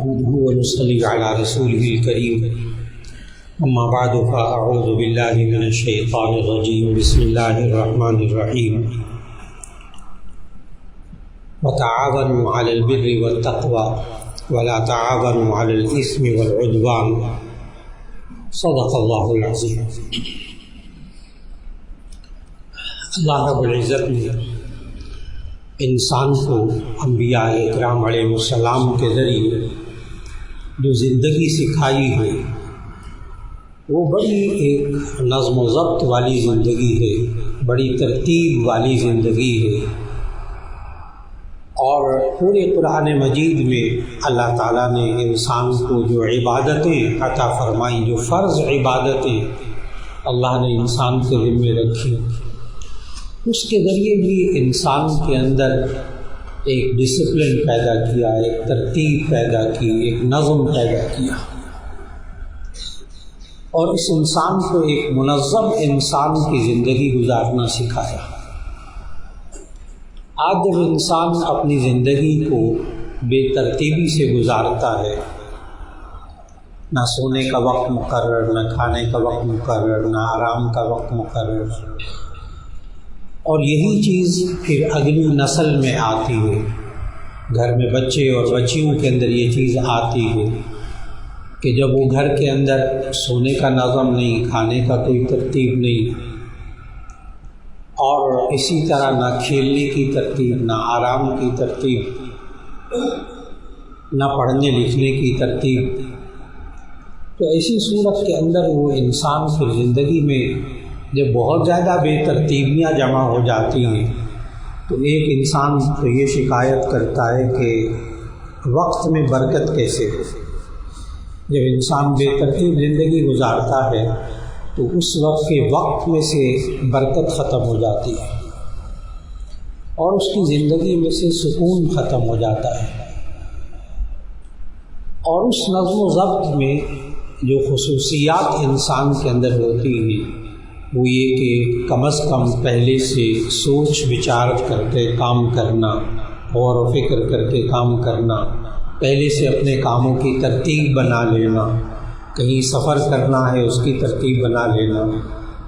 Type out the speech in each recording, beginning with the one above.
نحمده ونصلي على رسوله الكريم اما بعد فاعوذ بالله من الشيطان الرجيم بسم الله الرحمن الرحيم وتعاونوا على البر والتقوى ولا تعاونوا على الإثم والعدوان صدق الله العظيم۔ اللہ رب العزت نے انسان کو انبیاء اکرام علیہ السلام کے ذریعے جو زندگی سکھائی ہے وہ بڑی ایک نظم و ضبط والی زندگی ہے، بڑی ترتیب والی زندگی ہے، اور پورے قرآن مجید میں اللہ تعالیٰ نے انسان کو جو عبادتیں عطا فرمائیں، جو فرض عبادتیں اللہ نے انسان کے ذمے رکھی، اس کے ذریعے بھی انسان کے اندر ایک ڈسپلن پیدا کیا، ایک ترتیب پیدا کی، ایک نظم پیدا کیا، اور اس انسان کو ایک منظم انسان کی زندگی گزارنا سکھایا۔ آج جب انسان اپنی زندگی کو بے ترتیبی سے گزارتا ہے، نہ سونے کا وقت مقرر، نہ کھانے کا وقت مقرر، نہ آرام کا وقت مقرر، اور یہی چیز پھر اگلی نسل میں آتی ہے، گھر میں بچے اور بچیوں کے اندر یہ چیز آتی ہے کہ جب وہ گھر کے اندر سونے کا نظم نہیں، کھانے کا کوئی ترتیب نہیں، اور اسی طرح نہ کھیلنے کی ترتیب، نہ آرام کی ترتیب، نہ پڑھنے لکھنے کی ترتیب، تو ایسی صورت کے اندر وہ انسان پھر زندگی میں جب بہت زیادہ بے ترتیبیاں جمع ہو جاتی ہیں تو ایک انسان تو یہ شکایت کرتا ہے کہ وقت میں برکت کیسے ہو۔ جب انسان بے ترتیب زندگی گزارتا ہے تو اس وقت کے وقت میں سے برکت ختم ہو جاتی ہے اور اس کی زندگی میں سے سکون ختم ہو جاتا ہے، اور اس نظم و ضبط میں جو خصوصیات انسان کے اندر ہوتی ہیں وہ یہ کہ کم از کم پہلے سے سوچ بچار کر کے کام کرنا، غور و فکر کر کے کام کرنا، پہلے سے اپنے کاموں کی ترتیب بنا لینا، کہیں سفر کرنا ہے اس کی ترتیب بنا لینا،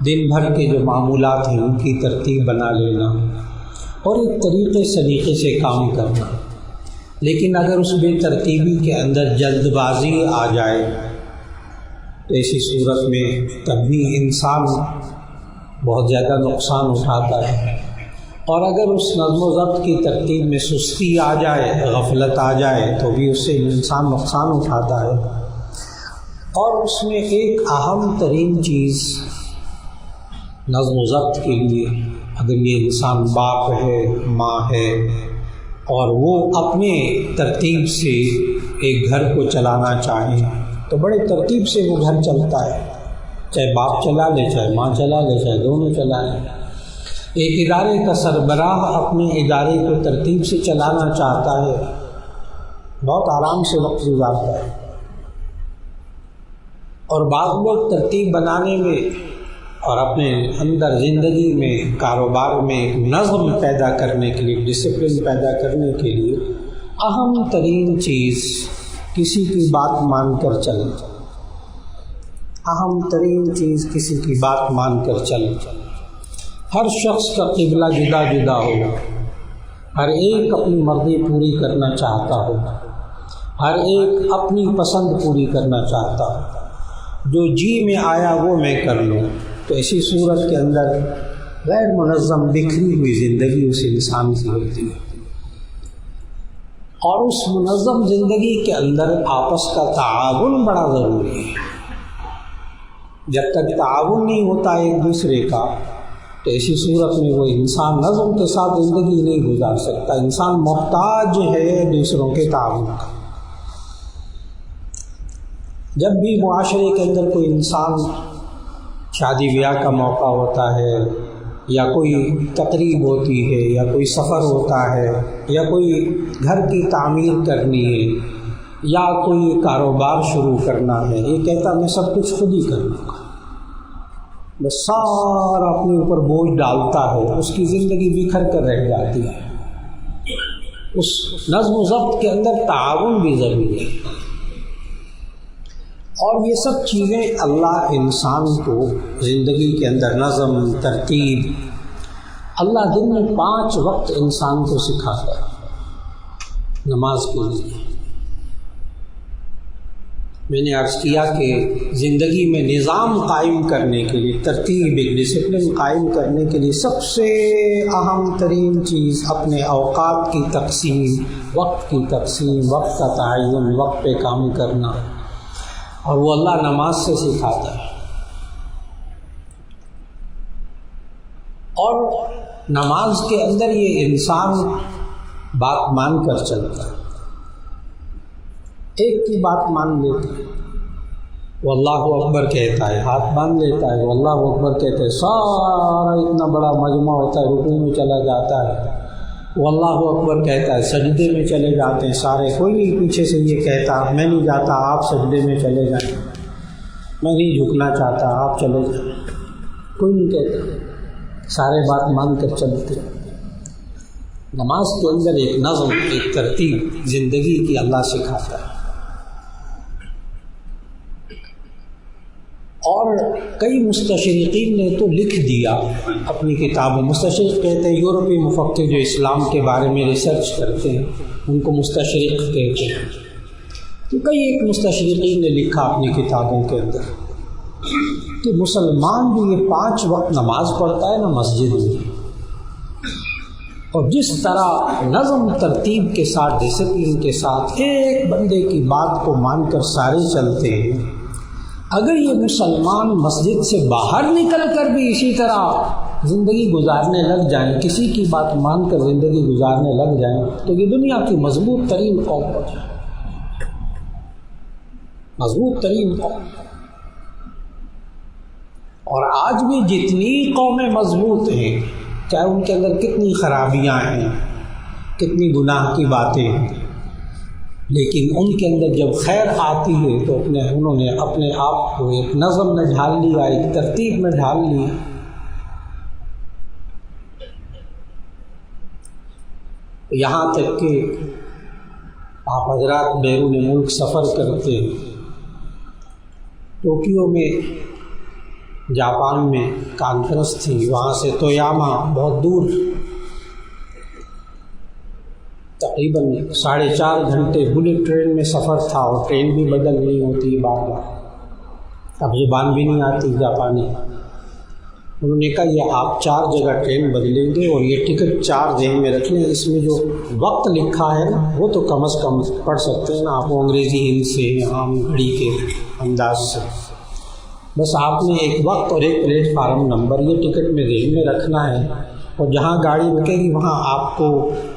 دن بھر کے جو معمولات ہیں ان کی ترتیب بنا لینا، اور ایک طریقے سلیقے سے کام کرنا۔ لیکن اگر اس بے ترتیبی کے اندر جلد بازی آ جائے تو ایسی صورت میں تب بھی انسان بہت زیادہ نقصان اٹھاتا ہے، اور اگر اس نظم و ضبط کی ترتیب میں سستی آ جائے، غفلت آ جائے تو بھی اس سے انسان نقصان اٹھاتا ہے۔ اور اس میں ایک اہم ترین چیز نظم و ضبط کے لیے، اگر یہ انسان باپ ہے، ماں ہے، اور وہ اپنے ترتیب سے ایک گھر کو چلانا چاہیں تو بڑے ترتیب سے وہ گھر چلتا ہے، چاہے باپ چلا لے، چاہے ماں چلا لے، چاہے دونوں چلائیں۔ ایک ادارے کا سربراہ اپنے ادارے کو ترتیب سے چلانا چاہتا ہے، بہت آرام سے وقت گزارتا ہے، اور بعض لوگ ترتیب بنانے میں اور اپنے اندر زندگی میں، کاروبار میں ایک نظم پیدا کرنے کے لیے، ڈسپلن پیدا کرنے کے لیے اہم ترین چیز کسی کی بات مان کر چلنا، اہم ترین چیز کسی کی بات مان کر چلنا۔ ہر شخص کا قبلہ جدا جدا ہو، ہر ایک اپنی مرضی پوری کرنا چاہتا ہو، ہر ایک اپنی پسند پوری کرنا چاہتا ہو، جو جی میں آیا وہ میں کر لوں، تو ایسی صورت کے اندر غیر منظم بکھری ہوئی زندگی اس انسان کی ہوتی ہے۔ اور اس منظم زندگی کے اندر آپس کا تعاون بڑا ضروری ہے۔ جب تک تعاون نہیں ہوتا ایک دوسرے کا تو ایسی صورت میں وہ انسان نظم کے ساتھ زندگی نہیں گزار سکتا۔ انسان محتاج ہے دوسروں کے تعاون کا۔ جب بھی معاشرے کے اندر کوئی انسان شادی بیاہ کا موقع ہوتا ہے، یا کوئی تقریب ہوتی ہے، یا کوئی سفر ہوتا ہے، یا کوئی گھر کی تعمیر کرنی ہے، یا کوئی کاروبار شروع کرنا ہے، یہ کہتا میں سب کچھ خود ہی کر لوں گا، بس سارا اپنے اوپر بوجھ ڈالتا ہے، اس کی زندگی بکھر کر رہ جاتی ہے۔ اس نظم و ضبط کے اندر تعاون بھی ضروری ہے. اور یہ سب چیزیں اللہ انسان کو زندگی کے اندر نظم، ترتیب، اللہ دن میں 5 وقت انسان کو سکھاتا ہے نماز کے لیے. میں نے عرض کیا کہ زندگی میں نظام قائم کرنے کے لیے، ترتیب، ایک ڈسپلن قائم کرنے کے لیے سب سے اہم ترین چیز اپنے اوقات کی تقسیم، وقت کی تقسیم، وقت کا تعین، وقت پہ کام کرنا، اور وہ اللہ نماز سے سکھاتا ہے. اور نماز کے اندر یہ انسان بات مان کر چلتا ہے، ایک کی بات مان لیتا ہے، وہ اللہ اکبر کہتا ہے، ہاتھ باندھ لیتا ہے، وہ اللہ اکبر کہتے ہیں، سارا اتنا بڑا مجمع ہوتا ہے، رکوع میں چلا جاتا ہے، وہ اللہ اکبر کہتا ہے، سجدے میں چلے جاتے ہیں سارے، کوئی نہیں پیچھے سے یہ کہتا میں نہیں جاتا، آپ سجدے میں چلے جائیں، میں نہیں جھکنا چاہتا، آپ چلے جائیں، کوئی نہیں کہتا، سارے بات مان کر چلتے. نماز کے اندر ایک نظم، ایک ترتیب زندگی کی اللہ سکھاتا ہے. اور کئی مستشرقین نے تو لکھ دیا اپنی کتابوں، مستشرق کہتے ہیں یورپی مفکر جو اسلام کے بارے میں ریسرچ کرتے ہیں، ان کو مستشرق کہتے ہیں. تو کئی ایک مستشرقین نے لکھا اپنی کتابوں کے اندر کہ مسلمان بھی یہ 5 وقت نماز پڑھتا ہے نا مسجد میں، اور جس طرح نظم ترتیب کے ساتھ، ڈسپلن کے ساتھ ایک بندے کی بات کو مان کر سارے چلتے ہیں، اگر یہ مسلمان مسجد سے باہر نکل کر بھی اسی طرح زندگی گزارنے لگ جائیں، کسی کی بات مان کر زندگی گزارنے لگ جائیں، تو یہ دنیا کی مضبوط ترین قوم ہو جائے، مضبوط ترین قوم. اور آج بھی جتنی قومیں مضبوط ہیں، چاہے ان کے اندر کتنی خرابیاں ہیں، کتنی گناہ کی باتیں ہیں، لیکن ان کے اندر جب خیر آتی ہے تو انہوں نے اپنے آپ کو ایک نظم میں ڈھال لیا، ایک ترتیب میں ڈھال لیا. یہاں تک کہ آپ حضرات بیرون ملک سفر کرتے ہیں، ٹوکیو میں، جاپان میں کانفرنس تھی، وہاں سے تویاما بہت دور، تقریباً 4.5 گھنٹے بلٹ ٹرین میں سفر تھا، اور ٹرین بھی بدل نہیں ہوتی بار بار، اب زبان بھی نہیں آتی جاپانی. انہوں نے کہا یہ آپ 4 جگہ ٹرین بدلیں گے، اور یہ ٹکٹ 4 ذہن میں رکھ لیں، اس میں جو وقت لکھا ہے نا وہ تو کم از کم پڑھ سکتے ہیں نا آپ انگریزی ہند سے، عام گھڑی کے انداز سے، بس آپ نے ایک وقت اور ایک پلیٹ فارم نمبر یہ ٹکٹ میں ذہن میں رکھنا ہے، اور جہاں گاڑی رکے گی وہاں آپ کو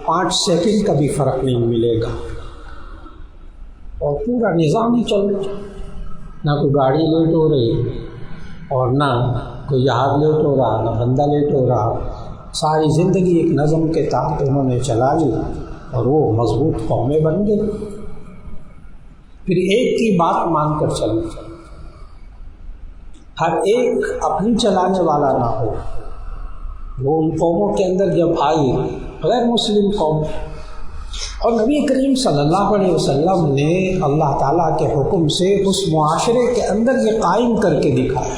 5 سیکنڈ کا بھی فرق نہیں ملے گا، اور پورا نظام ہی چل رہا، نہ کوئی گاڑی لیٹ ہو رہی اور نہ کوئی جہاز لیٹ ہو رہا، نہ بندہ لیٹ ہو رہا، ساری زندگی ایک نظم کے تحت انہوں نے چلا لی، اور وہ مضبوط قومیں بن گئی. پھر ایک کی بات مان کر چلنا، ہر ایک اپنی چلانے والا نہ ہو. وہ ان قوموں کے اندر جب آئی، غیر مسلم قوم، اور نبی کریم صلی اللہ علیہ وسلم نے اللہ تعالیٰ کے حکم سے اس معاشرے کے اندر یہ قائم کر کے دکھایا.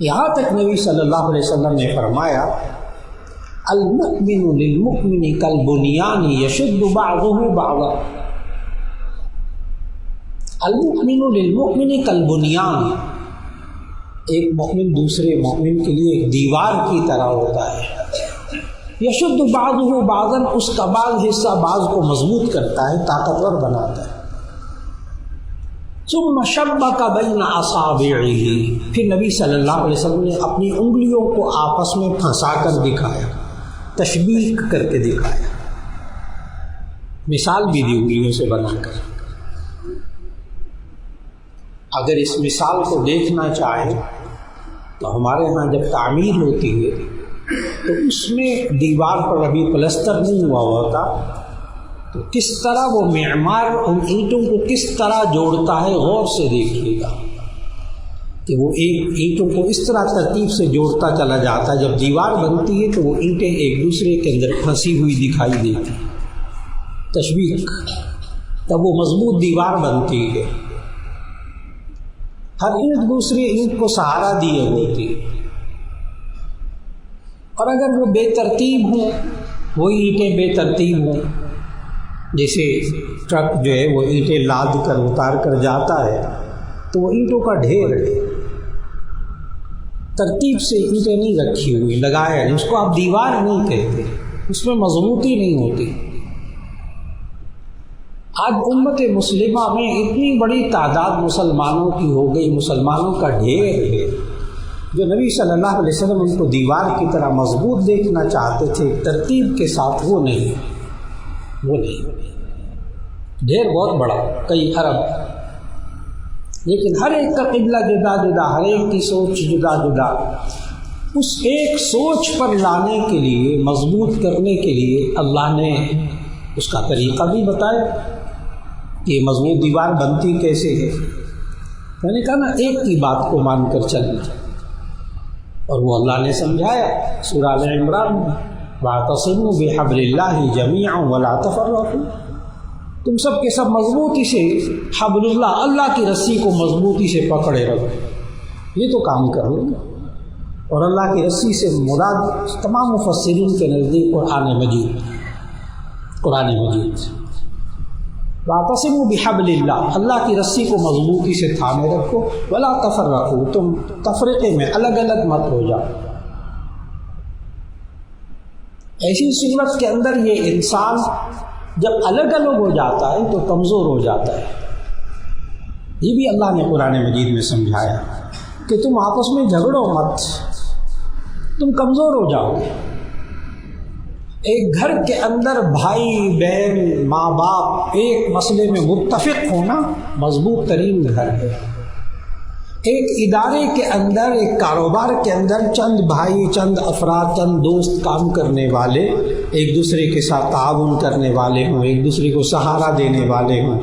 یہاں تک نبی صلی اللہ علیہ وسلم نے فرمایا المؤمن للمؤمن کالبنیان یشد بعضه بعضا. المؤمن للمؤمن کالبنیان، ایک مومن دوسرے مومن کے لیے ایک دیوار کی طرح ہوتا ہے. یشد بعضه بعضا، اس کا بعض حصہ بعض کو مضبوط کرتا ہے، طاقتور بناتا ہے. ثم شبک بین اصابعہ، پھر نبی صلی اللہ علیہ وسلم نے اپنی انگلیوں کو آپس میں پھنسا کر دکھایا، تشبیہ کر کے دکھایا، مثال بھی دی انگلیوں سے بنا کر. اگر اس مثال کو دیکھنا چاہیں تو ہمارے ہاں جب تعمیر ہوتی ہے تو اس میں دیوار پر ابھی پلستر نہیں ہوا ہوتا، تو کس طرح وہ معمار ان اینٹوں کو کس طرح جوڑتا ہے غور سے دیکھیے گا. کہ وہ اینٹوں کو اس طرح ترتیب سے جوڑتا چلا جاتا ہے، جب دیوار بنتی ہے تو وہ اینٹیں ایک دوسرے کے اندر پھنسی ہوئی دکھائی دیتی، تشبیہ، تب وہ مضبوط دیوار بنتی ہے، ہر اینٹ دوسری اینٹ کو سہارا دیے ہوتی، اور اگر وہ بے ترتیب ہوں، وہی اینٹیں بے ترتیب ہوں، جیسے ٹرک جو ہے وہ اینٹیں لاد کر اتار کر جاتا ہے تو وہ اینٹوں کا ڈھیر ہے، ترتیب سے اینٹیں نہیں رکھی ہوئی، لگایا ہے، اس کو آپ دیوار نہیں کہتے، اس میں مضبوطی نہیں ہوتی۔ آج امت مسلمہ میں اتنی بڑی تعداد مسلمانوں کی ہو گئی، مسلمانوں کا ڈھیر ہے، جو نبی صلی اللہ علیہ وسلم ان کو دیوار کی طرح مضبوط دیکھنا چاہتے تھے ترتیب کے ساتھ، وہ نہیں، ڈھیر بہت بڑا، کئی ارب، لیکن ہر ایک کا قبلہ جدا جدا، ہر ایک کی سوچ جدا جدا، اس ایک سوچ پر لانے کے لیے، مضبوط کرنے کے لیے اللہ نے اس کا طریقہ بھی بتایا کہ یہ مضبوط دیوار بنتی کیسے ہے۔ میں نے کہا نا، ایک کی بات کو مان کر چلنا، اور وہ اللہ نے سمجھایا سورہ آل عمران میں، وَاعْتَصِمُوا بِحَبْلِ اللَّهِ جَمِيعًا وَلَا تَفَرَّقُوا، تم سب کے سب مضبوطی سے حبل اللہ، اللہ کی رسی کو مضبوطی سے پکڑے رہو، یہ تو کام کر لو۔ اور اللہ کی رسی سے مراد تمام مفسرین کے نزدیک قرآن مجید، وَاعْتَصِمُوا بِحَبْلِ اللَّهِ، اللہ کی رسی کو مضبوطی سے تھامے رکھو، وَلَا تَفَرَّقُوا، تم تفرقے میں الگ الگ مت ہو جاؤ۔ ایسی صورت کے اندر یہ انسان جب الگ الگ ہو جاتا ہے تو کمزور ہو جاتا ہے۔ یہ بھی اللہ نے قرآن مجید میں سمجھایا کہ تم آپس میں جھگڑو مت، تم کمزور ہو جاؤ گے۔ ایک گھر کے اندر بھائی بہن ماں باپ ایک مسئلے میں متفق ہونا مضبوط ترین گھر ہے۔ ایک ادارے کے اندر، ایک کاروبار کے اندر چند بھائی، چند افراد، چند دوست کام کرنے والے ایک دوسرے کے ساتھ تعاون کرنے والے ہوں، ایک دوسرے کو سہارا دینے والے ہوں،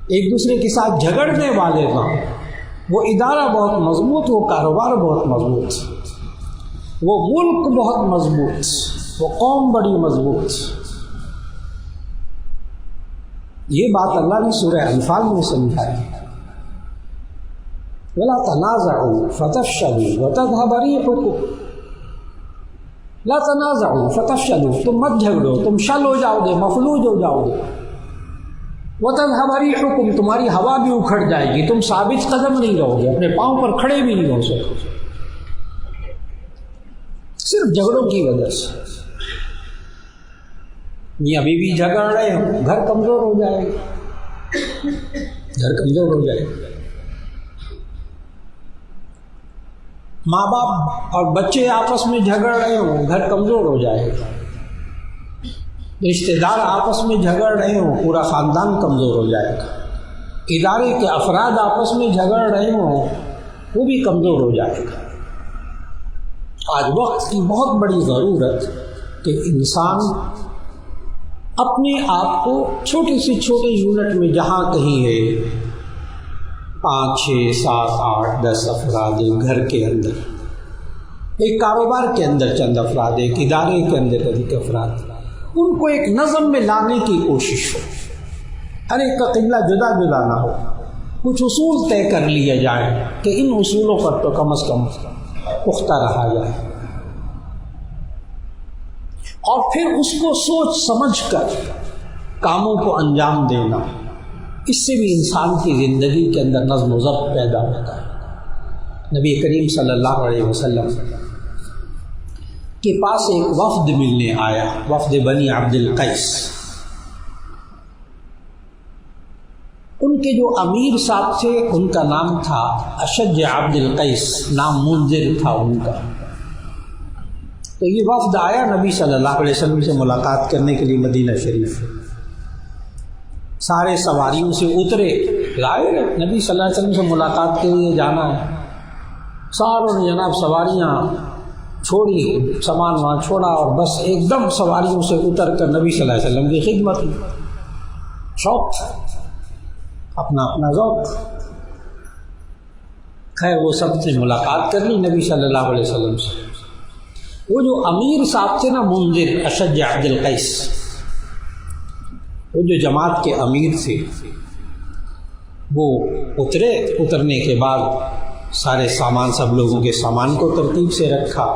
ایک دوسرے کے ساتھ جھگڑنے والے ہوں، وہ ادارہ بہت مضبوط، وہ کاروبار بہت مضبوط، وہ ملک بہت مضبوط، وہ قوم بڑی مضبوط۔ یہ بات اللہ نے سورہ انفال میں سمجھائی، وَلَا تَنَازَعُوا فَتَفْشَلُوا وَتَذْهَبَ رِيحُكُمْ، لا تنازعوا فتفشلوا، تم مت جھگڑو، تم شل ہو جاؤ گے، مفلوج ہو جاؤ گے، وَتَذْهَبَ رِيحُكُمْ، تمہاری ہوا بھی اکھڑ جائے گی، تم ثابت قدم نہیں رہو گے، اپنے پاؤں پر کھڑے بھی نہیں ہو سکتے، صرف جھگڑوں کی وجہ سے۔ میاں بیوی جھگڑ رہے ہوں، گھر کمزور ہو جائے گا، گھر کمزور ہو جائے گا۔ ماں باپ اور بچے آپس میں جھگڑ رہے ہوں، گھر کمزور ہو جائے گا۔ رشتہ دار آپس میں جھگڑ رہے ہوں، پورا خاندان کمزور ہو جائے گا۔ ادارے کے افراد آپس میں جھگڑ رہے ہوں، وہ بھی کمزور ہو جائے گا۔ آج وقت کی بہت بڑی ضرورت کہ انسان اپنے آپ کو چھوٹی سی چھوٹے یونٹ میں جہاں کہیں ہے، 5 6 7 8 10 افراد گھر کے اندر، ایک کاروبار کے اندر چند افراد، ایک ادارے کے اندر ادھک افراد، ان کو ایک نظم میں لانے کی کوشش ہو، ہر ایک کا قبلہ جدا جدا نہ ہو، کچھ اصول طے کر لیے جائیں کہ ان اصولوں پر تو کم از کم پختہ رہا جائے، اور پھر اس کو سوچ سمجھ کر کاموں کو انجام دینا، اس سے بھی انسان کی زندگی کے اندر نظم و ضبط پیدا ہوتا ہے۔ نبی کریم صلی اللہ علیہ وسلم کے پاس ایک وفد ملنے آیا، وفد بنی عبد القیس۔ ان کے جو امیر صاحب تھے ان کا نام تھا اشج عبد القیس، نام منذر تھا ان کا۔ تو یہ وفد آیا نبی صلی اللہ علیہ وسلم سے ملاقات کرنے کے لیے مدینہ شریف، سارے سواریوں سے اترے، ظاہر ہے نبی صلی اللہ علیہ وسلم سے ملاقات کے لیے جانا ہے، ساروں نے جناب سواریاں چھوڑی، سامان وہاں چھوڑا اور بس ایک دم سواریوں سے اتر کر نبی صلی اللہ علیہ وسلم کی خدمت میں، شوق تھا، اپنا اپنا ذوق۔ خیر وہ سب سے ملاقات کر لی نبی صلی اللہ علیہ وسلم سے. وہ جو امیر صاحب تھے نا، منذر اشج عبد القیس، وہ جو جماعت کے امیر تھے، وہ اترنے کے بعد سارے سامان، سب لوگوں کے سامان کو ترتیب سے رکھا،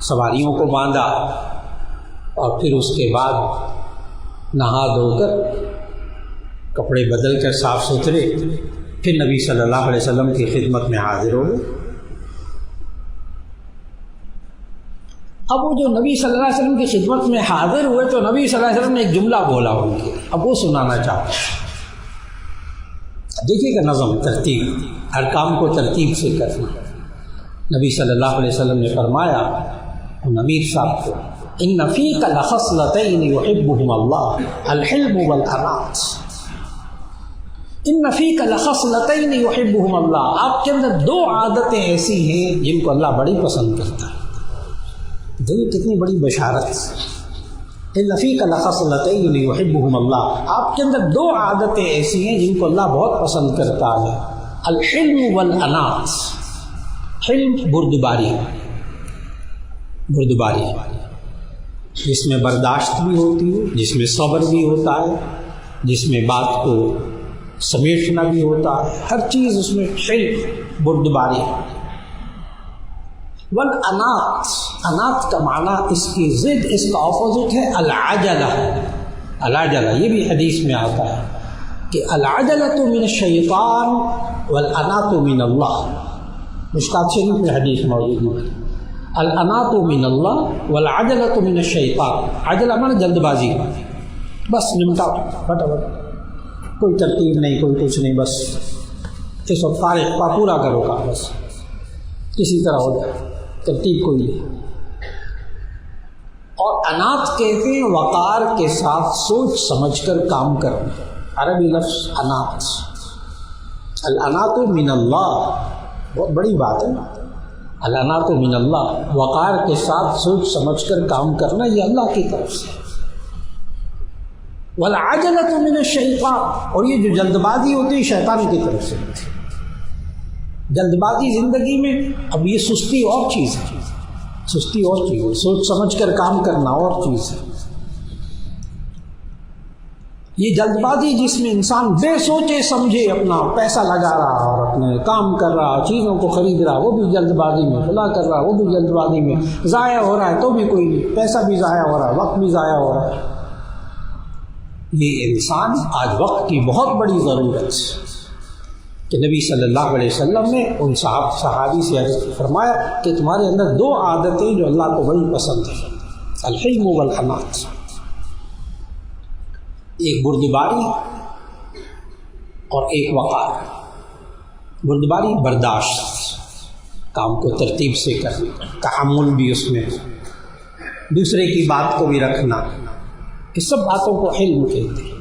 سواریوں کو باندھا، اور پھر اس کے بعد نہا دھو کر کپڑے بدل کر صاف ستھرے پھر نبی صلی اللہ علیہ وسلم کی خدمت میں حاضر ہو گئے. اب وہ جو نبی صلی اللہ علیہ وسلم کی خدمت میں حاضر ہوئے تو نبی صلی اللہ علیہ وسلم نے ایک جملہ بولا ان کے، اب وہ سنانا چاہتا ہوں. دیکھیے کہ نظم، ترتیب، ہر کام کو ترتیب سے کرنا. نبی صلی اللہ علیہ وسلم نے فرمایا ان امیر صاحب کو، ان فیک لخصلتین یحبہم اللہ، الحلم والانات. ان فیک لخصلتین یحبہم اللہ، آپ کے اندر دو عادتیں ایسی ہیں جن کو اللہ بڑی پسند کرتا ہے. دیکھیے کتنی بڑی بشارت. ان فیک لخصلتین یحبہم اللہ، آپ کے اندر دو عادتیں ایسی ہیں جن کو اللہ بہت پسند کرتا ہے. الحلم والانات. حلم بردباری، بردباری جس میں برداشت بھی ہوتی ہے، جس میں صبر بھی ہوتا ہے، جس میں بات کو سمیٹنا بھی ہوتا ہے، ہر چیز اس میں حلم، بردباری. والانات، انات کا معنی اس کی ضد، اس کا اپوزٹ ہے العجلہ. العجلہ یہ بھی حدیث میں آتا ہے کہ العجلۃ من الشیطان والانات من اللہ. مشکات شریف میں حدیث موجود ہے، الانات من اللہ والعجلۃ من الشیطان. عجلہ معنی جلد بازی، بس نمٹا فٹافٹ، کوئی ترتیب نہیں، کوئی کچھ نہیں، بس اس وقت فارغ پورا کرو گا، بس کسی طرح ہو جائے، ترتیب کوئی نہیں. اور انات کہتے ہیں وقار کے ساتھ سوچ سمجھ کر کام کرنا. عربی لفظ انات. الانات من اللہ، بہت بڑی بات ہے. الانات من اللہ، وقار کے ساتھ سوچ سمجھ کر کام کرنا، یہ اللہ کی طرف سے. والعجلۃ من الشیطان، اور یہ جو جلد بازی ہوتی ہے شیطان کی طرف سے. جلد بازی زندگی میں، اب یہ سستی اور چیز ہے، سستی اور چیز ہے، سوچ سمجھ کر کام کرنا اور چیز ہے. یہ جلد بازی جس میں انسان بے سوچے سمجھے اپنا پیسہ لگا رہا اور اپنے کام کر رہا، چیزوں کو خرید رہا، وہ بھی جلد بازی میں، فلاں کر رہا وہ بھی جلد بازی میں، ضائع ہو رہا ہے تو بھی کوئی نہیں، پیسہ بھی ضائع ہو رہا ہے، وقت بھی ضائع ہو رہا ہے. یہ انسان آج وقت کی بہت بڑی ضرورت ہے کہ نبی صلی اللہ علیہ وسلم نے ان صحابی سے فرمایا کہ تمہارے اندر دو عادتیں جو اللہ کو بڑی پسند ہیں، الحلم والانات. ایک بردباری اور ایک وقار. بردباری برداشت، کام کو ترتیب سے کرنا، تحمل بھی اس میں، دوسرے کی بات کو بھی رکھنا، اس سب باتوں کو حلم کہتے ہیں.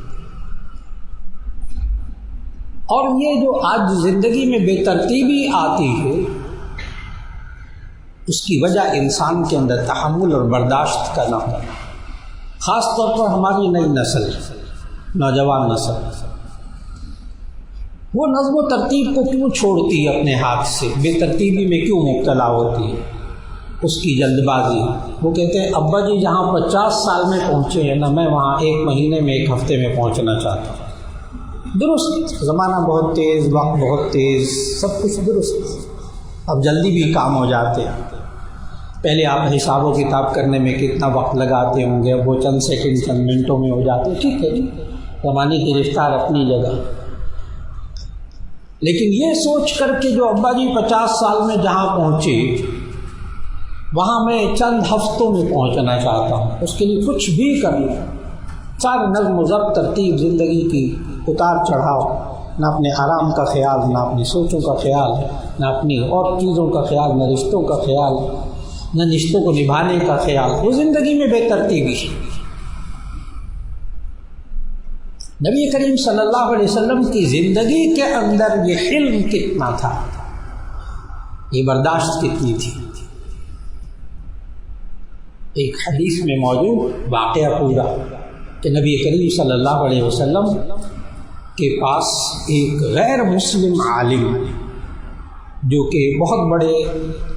اور یہ جو آج زندگی میں بے ترتیبی آتی ہے، اس کی وجہ انسان کے اندر تحمل اور برداشت کا نہ ہونا. خاص طور پر ہماری نئی نسل، نوجوان نسل، وہ نظم و ترتیب کو کیوں چھوڑتی ہے اپنے ہاتھ سے، بے ترتیبی میں کیوں مبتلا ہوتی ہے، اس کی جلد بازی. وہ کہتے ہیں ابا جی جہاں 50 سال میں پہنچے ہیں نا، میں وہاں 1 مہینے میں 1 ہفتے میں پہنچنا چاہتا ہوں. درست، زمانہ بہت تیز، وقت بہت تیز، سب کچھ درست، اب جلدی بھی کام ہو جاتے ہیں. پہلے آپ حساب و کتاب کرنے میں کتنا وقت لگاتے ہوں گے، اب وہ چند سیکنڈ چند منٹوں میں ہو جاتے. ٹھیک ہے جی، زمانے کی رفتار اپنی جگہ، لیکن یہ سوچ کر کے جو ابا جی 50 سال میں جہاں پہنچے وہاں میں چند ہفتوں میں پہنچنا چاہتا ہوں، اس کے لیے کچھ بھی کر لوں. سارے نظم و ضبط، ترتیب، زندگی کی اتار چڑھاؤ، نہ اپنے آرام کا خیال، نہ اپنی سوچوں کا خیال، نہ اپنی اور چیزوں کا خیال، نہ رشتوں کا خیال، نہ رشتوں کو نبھانے کا خیال، وہ زندگی میں بے ترتیبی. نبی کریم صلی اللہ علیہ وسلم کی زندگی کے اندر یہ حلم کتنا تھا، یہ برداشت کتنی تھی. ایک حدیث میں موجود واقعہ پورا کہ نبی کریم صلی اللہ علیہ وسلم کے پاس ایک غیر مسلم عالم جو کہ بہت بڑے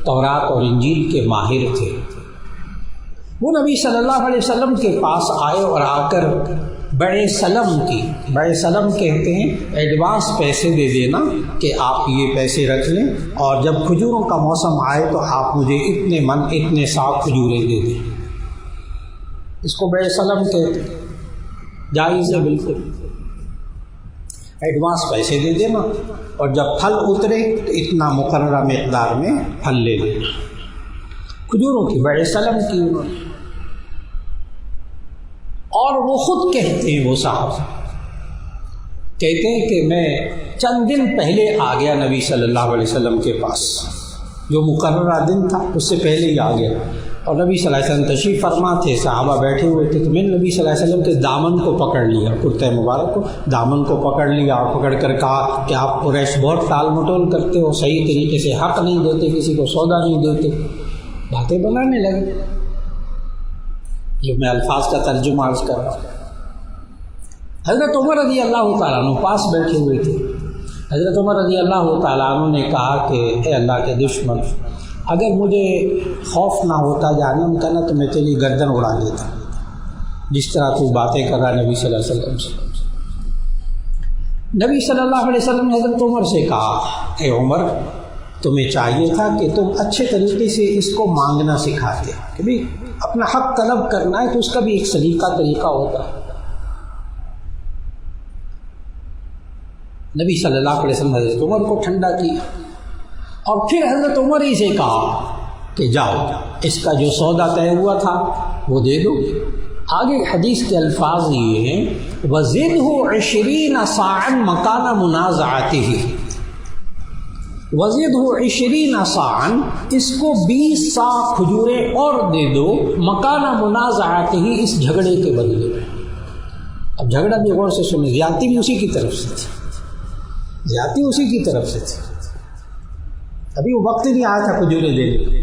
تورات اور انجیل کے ماہر تھے، وہ نبی صلی اللہ علیہ وسلم کے پاس آئے اور آ کر بڑے سلم کہتے ہیں ایڈوانس پیسے دے دینا کہ آپ یہ پیسے رکھ لیں، اور جب کھجوروں کا موسم آئے تو آپ مجھے اتنے سا کھجوریں دے دیں۔ اس کو بڑے سلم کہتے ہیں، جائز ہے بالکل، ایڈوانس پیسے دے دینا اور جب پھل اترے تو اتنا مقررہ مقدار میں پھل لے لینا۔ کھجوروں کی بڑے سلم کی انہوں نے، اور وہ خود کہتے ہیں، وہ صاحب کہتے ہیں کہ میں چند دن پہلے آ گیا نبی صلی اللہ علیہ وسلم کے پاس، جو مقررہ دن تھا اس سے پہلے ہی آ گیا، اور نبی صلی اللہ علیہ وسلم تشریف فرما تھے، صحابہ بیٹھے ہوئے تھے، تو میں نے نبی صلی اللہ علیہ وسلم کے دامن کو پکڑ لیا، کرتہ مبارک کو دامن کو پکڑ لیا، اور پکڑ کر کہا کہ آپ قریش بہت ٹال مٹول کرتے ہو، صحیح طریقے سے حق نہیں دیتے، کسی کو سودا نہیں دیتے، باتیں بنانے لگے، جو میں الفاظ کا ترجمہ عرض کر رہا ہوں۔ حضرت عمر رضی اللہ تعالیٰ عنہ پاس بیٹھے ہوئے تھے۔ حضرت عمر رضی اللہ تعالیٰ عنہ نے کہا کہ اے اللہ کے دشمن، اگر مجھے خوف نہ ہوتا جہنم کا نا تو میں تیری گردن اڑا دیتا، جس طرح تو باتیں کر رہا نبی صلی اللہ علیہ وسلم سے۔ نبی صلی اللہ علیہ وسلم نے حضرت عمر سے کہا، اے عمر، تمہیں چاہیے تھا کہ تم اچھے طریقے سے اس کو مانگنا سکھاتے کہ بھی اپنا حق طلب کرنا ہے تو اس کا بھی ایک سلیقہ طریقہ ہوتا ہے۔ نبی صلی اللہ علیہ وسلم حضرت عمر کو ٹھنڈا کیا، اور پھر حضرت عمر ہی سے کہا کہ جاؤ، اس کا جو سودا طے ہوا تھا وہ دے دو۔ آگے حدیث کے الفاظ یہ ہیں، وَزِدْهُ 20 صاعًا مَكَانَ مُنَازَعَتِهِ، وَزِدْهُ 20 صاعًا، اس کو 20 صاع کھجوریں اور دے دو، مَكَانَ مُنَازَعَتِهِ، اس جھگڑے کے بدلے میں۔ اب جھگڑا بھی غور سے سنیں، زیادتی بھی اسی کی طرف سے تھی، زیادتی اسی کی طرف سے تھی، ابھی وہ وقت ہی نہیں آیا تھا کھجوریں دینے،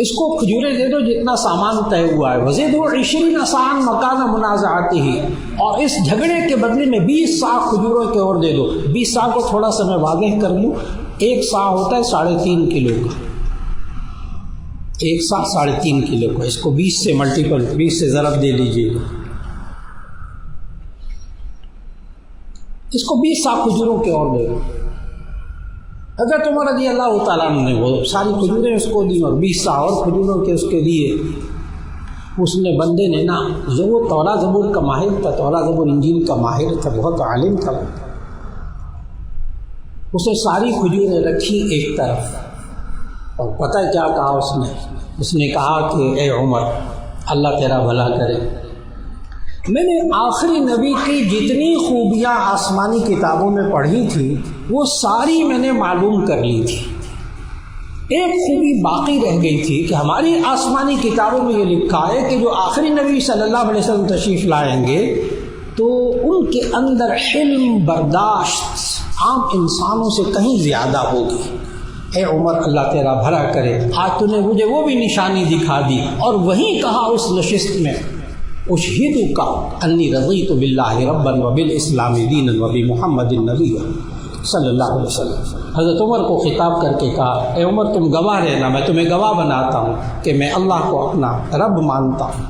اس کو کھجوریں دے دو جتنا سامان طے ہوا ہے۔ وَزِدْهُ 20 صاعًا مَكَانَ مُنَازَعَتِهِ، اور اس جھگڑے کے بدلے میں 20 صاع کھجوروں کے اور دے دو۔ 20 صاع کو تھوڑا سا میں واضح کر دوں، ایک صاع ہوتا ہے 3.5 کلو کا، ایک صاع 3.5 کلو کا، اس کو 20 سے ملٹیپل 20 سے ضرب دے لیجیے گا، اس کو 20 صاع کھجوروں کے اور دے دو۔ حضرت عمر رضی اللہ تعالیٰ عنہ نے وہ ساری کھجوریں اس کو دی اور 20 صاع اور کھجوروں کے اس کے دیے۔ اس نے بندے نے نا، جو وہ توراۃ زبور کا ماہر تھا، توراۃ زبور انجیل کا ماہر تھا، بہت عالم تھا، اسے ساری کھجوریں رکھی ایک طرف، اور پتہ کیا کہا اس نے کہا کہ اے عمر، اللہ تیرا بھلا کرے، میں نے آخری نبی کی جتنی خوبیاں آسمانی کتابوں میں پڑھی تھی وہ ساری میں نے معلوم کر لی تھی، ایک خوبی باقی رہ گئی تھی کہ ہماری آسمانی کتابوں میں یہ لکھا ہے کہ جو آخری نبی صلی اللہ علیہ وسلم تشریف لائیں گے تو ان کے اندر حلم برداشت عام انسانوں سے کہیں زیادہ ہوگی۔ اے عمر، اللہ تیرا بھلا کرے، آج تو نے مجھے وہ بھی نشانی دکھا دی، اور وہیں کہا اس نشست میں، اشہدک انی رضیت باللہ ربا وبالاسلام دینا وبمحمد النبی صلی اللہ علیہ وسلم۔ حضرت عمر کو خطاب کر کے کہا، اے عمر تم گواہ رہنا، میں تمہیں گواہ بناتا ہوں کہ میں اللہ کو اپنا رب مانتا ہوں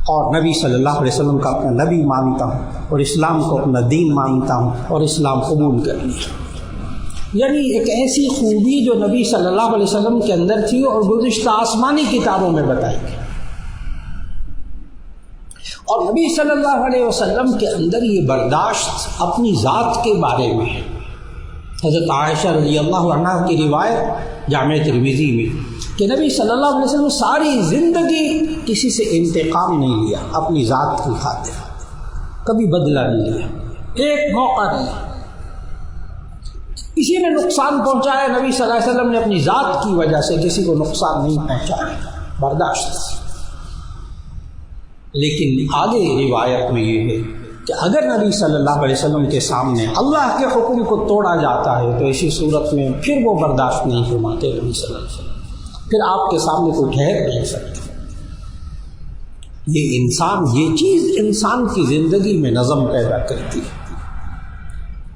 اور نبی صلی اللہ علیہ وسلم کا اپنا نبی مانتا ہوں، اور اسلام کو اپنا دین مانتا ہوں، اور اسلام قبول کر لیا۔ یعنی ایک ایسی خوبی جو نبی صلی اللہ علیہ وسلم کے اندر تھی اور گزشتہ آسمانی کتابوں میں بتائی گئی، اور نبی صلی اللہ علیہ وسلم کے اندر یہ برداشت اپنی ذات کے بارے میں ہے۔ حضرت عائشہ رضی اللہ عنہ کی روایت جامع ترمذی میں کہ نبی صلی اللہ علیہ وسلم ساری زندگی کسی سے انتقام نہیں لیا، اپنی ذات کی خاطر کبھی بدلہ نہیں لیا، ایک موقع نہیں، کسی نے نقصان پہنچایا نبی صلی اللہ علیہ وسلم نے اپنی ذات کی وجہ سے کسی کو نقصان نہیں پہنچایا، برداشت۔ لیکن آگے روایت میں یہ ہے کہ اگر نبی صلی اللہ علیہ وسلم کے سامنے اللہ کے حکم کو توڑا جاتا ہے تو اسی صورت میں پھر وہ برداشت نہیں فرماتے نبی صلی اللہ علیہ وسلم، پھر آپ کے سامنے کوئی ٹھہر نہیں سکتا۔ یہ چیز انسان کی زندگی میں نظم پیدا کرتی ہے۔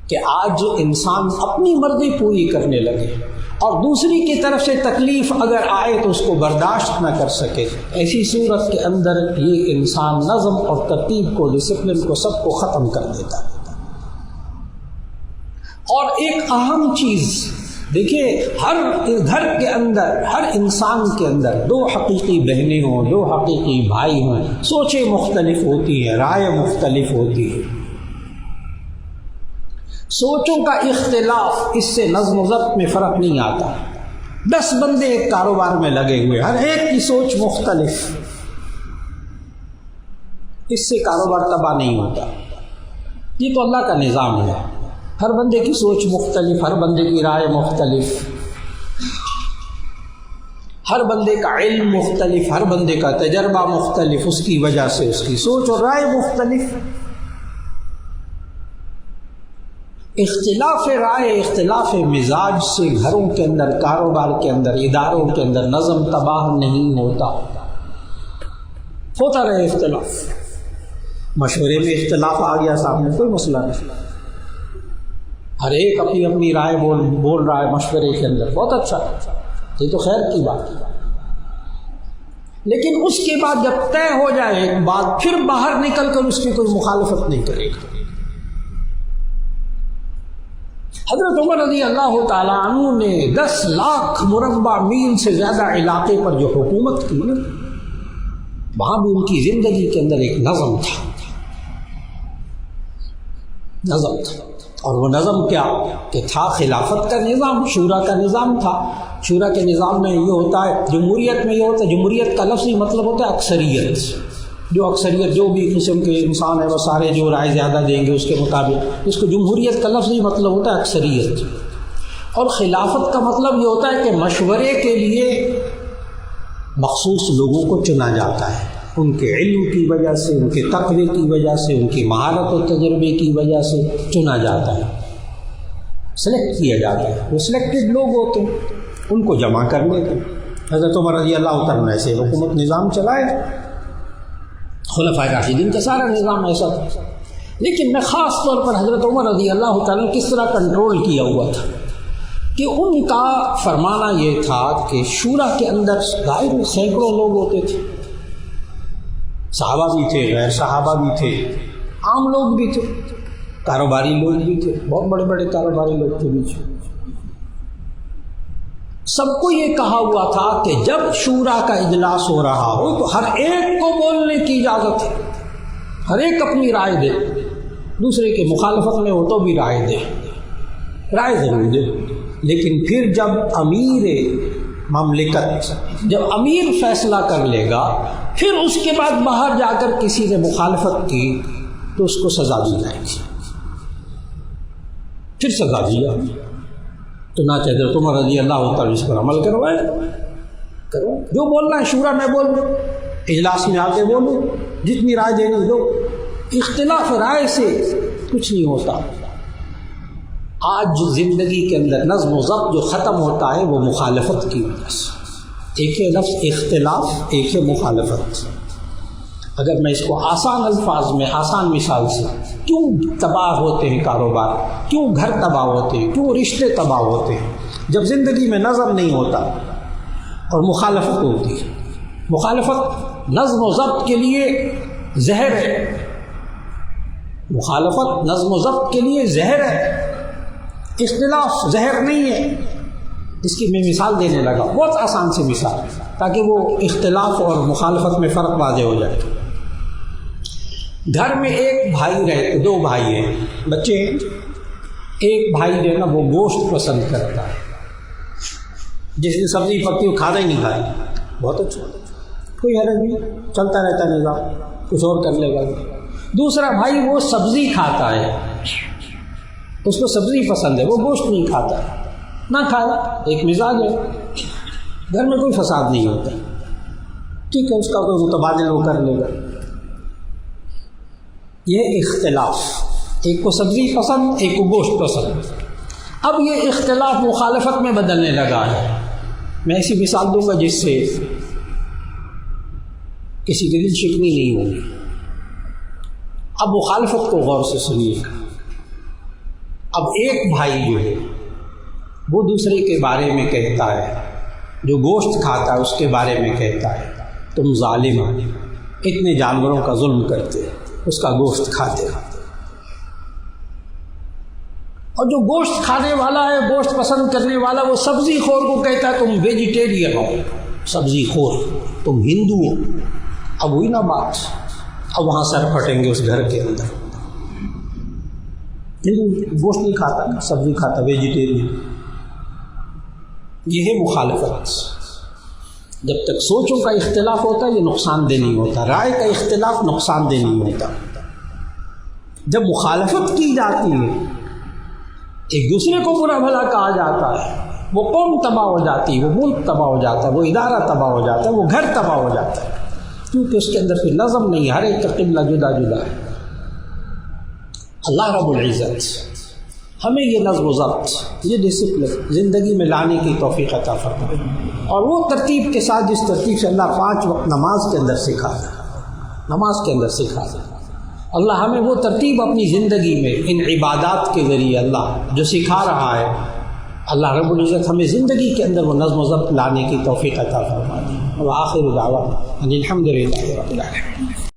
کہ آج انسان اپنی مرضی پوری کرنے لگے اور دوسری کی طرف سے تکلیف اگر آئے تو اس کو برداشت نہ کر سکے، ایسی صورت کے اندر یہ انسان نظم اور ترتیب کو، ڈسپلن کو، سب کو ختم کر دیتا ہے۔ اور ایک اہم چیز دیکھیے، ہر گھر کے اندر، ہر انسان کے اندر دو حقیقی بہنیں ہوں، دو حقیقی بھائی ہوں، سوچیں مختلف ہوتی ہیں، رائے مختلف ہوتی ہے، سوچوں کا اختلاف، اس سے نظم و ضبط میں فرق نہیں آتا۔ 10 بندے ایک کاروبار میں لگے ہوئے، ہر ایک کی سوچ مختلف، اس سے کاروبار تباہ نہیں ہوتا۔ یہ تو اللہ کا نظام ہے، ہر بندے کی سوچ مختلف، ہر بندے کی رائے مختلف، ہر بندے کا علم مختلف، ہر بندے کا تجربہ مختلف، اس کی وجہ سے اس کی سوچ اور رائے مختلف۔ اختلاف رائے، اختلاف مزاج سے گھروں کے اندر، کاروبار کے اندر، اداروں کے اندر نظم تباہ نہیں ہوتا، ہوتا رہے اختلاف۔ مشورے میں اختلاف آ گیا سامنے، کوئی مسئلہ نہیں، ہر ایک اپنی اپنی رائے بول رہا ہے مشورے کے اندر، بہت اچھا، یہ تو خیر کی بات ہے۔ لیکن اس کے بعد جب طے ہو جائے ایک بات، پھر باہر نکل کر اس کی کوئی مخالفت نہیں کرے گا۔ حضرت عمر رضی اللہ تعالیٰ عنہ نے 10 لاکھ مربع میل سے زیادہ علاقے پر جو حکومت کی نا، وہاں بھی ان کی زندگی کے اندر ایک نظم تھا، نظم تھا، اور وہ نظم کیا کہ تھا خلافت کا نظام، شورا کا نظام تھا۔ شورا کے نظام میں یہ ہوتا ہے، جمہوریت میں یہ ہوتا ہے، جمہوریت کا لفظی مطلب ہوتا ہے اکثریت، جو اکثریت جو بھی قسم کے انسان ہے وہ سارے جو رائے زیادہ دیں گے اس کے مطابق، اس کو جمہوریت کا لفظی مطلب ہوتا ہے اکثریت۔ اور خلافت کا مطلب یہ ہوتا ہے کہ مشورے کے لیے مخصوص لوگوں کو چنا جاتا ہے، ان کے علم کی وجہ سے، ان کے تقوی کی وجہ سے، ان کی مہارت و تجربے کی وجہ سے چنا جاتا ہے، سلیکٹ کیا جاتا ہے۔ وہ سلیکٹڈ لوگ ہوتے ہیں، ان کو جمع کرنے کا۔ حضرت عمر رضی اللہ تعالیٰ نے ایسے حکومت نظام چلایا، خلفائے راشدین کا سارا نظام ایسا تھا۔ لیکن میں خاص طور پر حضرت عمر رضی اللہ تعالیٰ نے کس طرح کنٹرول کیا ہوا تھا کہ ان کا فرمانا یہ تھا کہ شورا کے اندر ظاہر میں سینکڑوں لوگ ہوتے تھے، صحابہ بھی تھے، غیر صحابہ بھی تھے، عام لوگ بھی تھے، کاروباری لوگ بھی تھے، بہت بڑے بڑے کاروباری لوگ تھے بھی۔ سب کو یہ کہا ہوا تھا کہ جب شورا کا اجلاس ہو رہا ہو تو ہر ایک کو بولنے کی اجازت ہے، ہر ایک اپنی رائے دے، دوسرے کے مخالفت میں ہو تو بھی رائے دے، رائے ضرور دے، لیکن پھر جب امیر مملکت، جب امیر فیصلہ کر لے گا، پھر اس کے بعد باہر جا کر کسی نے مخالفت کی تو اس کو سزا دی جائے گی، پھر سزا دی جائے گی۔ چنانچہ حضرت عمر رضی اللہ تعالیٰ اس پر عمل کروائے، کرو جو بولنا ہے شورا میں بولو، اجلاس میں آ کے بولو، جتنی رائے دینی دو، اختلاف رائے سے کچھ نہیں ہوتا۔ آج زندگی کے اندر نظم و ضبط جو ختم ہوتا ہے وہ مخالفت کی وجہ سے، ایک ہے لفظ اختلاف، ایک ہے مخالفت۔ اگر میں اس کو آسان الفاظ میں، آسان مثال سے، کیوں تباہ ہوتے ہیں کاروبار، کیوں گھر تباہ ہوتے ہیں، کیوں رشتے تباہ ہوتے ہیں؟ جب زندگی میں نظم نہیں ہوتا اور مخالفت ہوتی ہے۔ مخالفت نظم و ضبط کے لیے زہر ہے، مخالفت نظم و ضبط کے لیے زہر ہے، اختلاف زہر نہیں ہے۔ اس کی میں مثال دینے لگا، بہت آسان سی مثال، تاکہ وہ اختلاف اور مخالفت میں فرق واضح ہو جائے۔ گھر میں ایک بھائی رہتے، 2 بھائی ہیں، بچے ہیں، ایک بھائی جو ہے نا وہ گوشت پسند کرتا ہے، جس دن سبزی پکتی وہ کھاتا ہی نہیں کھاتا، بہت اچھا، کوئی حرج نہیں، چلتا رہتا نظام، کچھ اور کر لے گا۔ دوسرا بھائی وہ سبزی کھاتا ہے، اس کو سبزی پسند ہے، وہ گوشت نہیں کھاتا، نہ کھائے، ایک مزاج ہے، گھر میں کوئی فساد نہیں ہوتا، ٹھیک ہے، اس کا کوئی متبادل وہ کر لے گا۔ یہ اختلاف، ایک کو سبزی پسند، ایک کو گوشت پسند۔ اب یہ اختلاف مخالفت میں بدلنے لگا ہے۔ میں ایسی مثال دوں گا جس سے کسی کی دل شکنی نہیں ہوگی۔ اب مخالفت کو غور سے سنیے۔ اب ایک بھائی جو ہے وہ دوسرے کے بارے میں کہتا ہے، جو گوشت کھاتا ہے اس کے بارے میں کہتا ہے تم ظالم ہو، اتنے جانوروں کا ظلم کرتے، اس کا گوشت کھاتے. اور جو گوشت کھانے والا ہے، گوشت پسند کرنے والا، وہ سبزی خور کو کہتا ہے تم ویجیٹیرین ہو، سبزی خور، تم ہندو ہو. اب ہوئی نا بات، اب وہاں سر پھٹیں گے اس گھر کے اندر. گوشت نہیں کھاتا، سبزی کھاتا، ویجیٹیرین. یہ ہے مخالفت. جب تک سوچوں کا اختلاف ہوتا ہے یہ نقصان دہ نہیں ہوتا، رائے کا اختلاف نقصان دہ نہیں ہوتا. جب مخالفت کی جاتی ہے، ایک دوسرے کو برا بھلا کہا جاتا ہے، وہ قوم تباہ ہو جاتی ہے، وہ ملک تباہ ہو جاتا ہے، وہ ادارہ تباہ ہو جاتا ہے، وہ گھر تباہ ہو جاتا ہے، کیونکہ اس کے اندر پھر نظم نہیں، ہر ایک کا قبلہ جدا جدا ہے. اللہ رب العزت ہمیں یہ نظم و ضبط، یہ ڈسپلن زندگی میں لانے کی توفیق عطا فرمائے، اور وہ ترتیب کے ساتھ جس ترتیب سے اللہ 5 وقت نماز کے اندر سکھا ہے، نماز کے اندر سکھا ہے. اللہ ہمیں وہ ترتیب اپنی زندگی میں ان عبادات کے ذریعے اللہ جو سکھا رہا ہے، اللہ رب العزت ہمیں زندگی کے اندر وہ نظم و ضبط لانے کی توفیق عطا فرما دے. وآخر دعوانا ان الحمد للہ رب العالمین.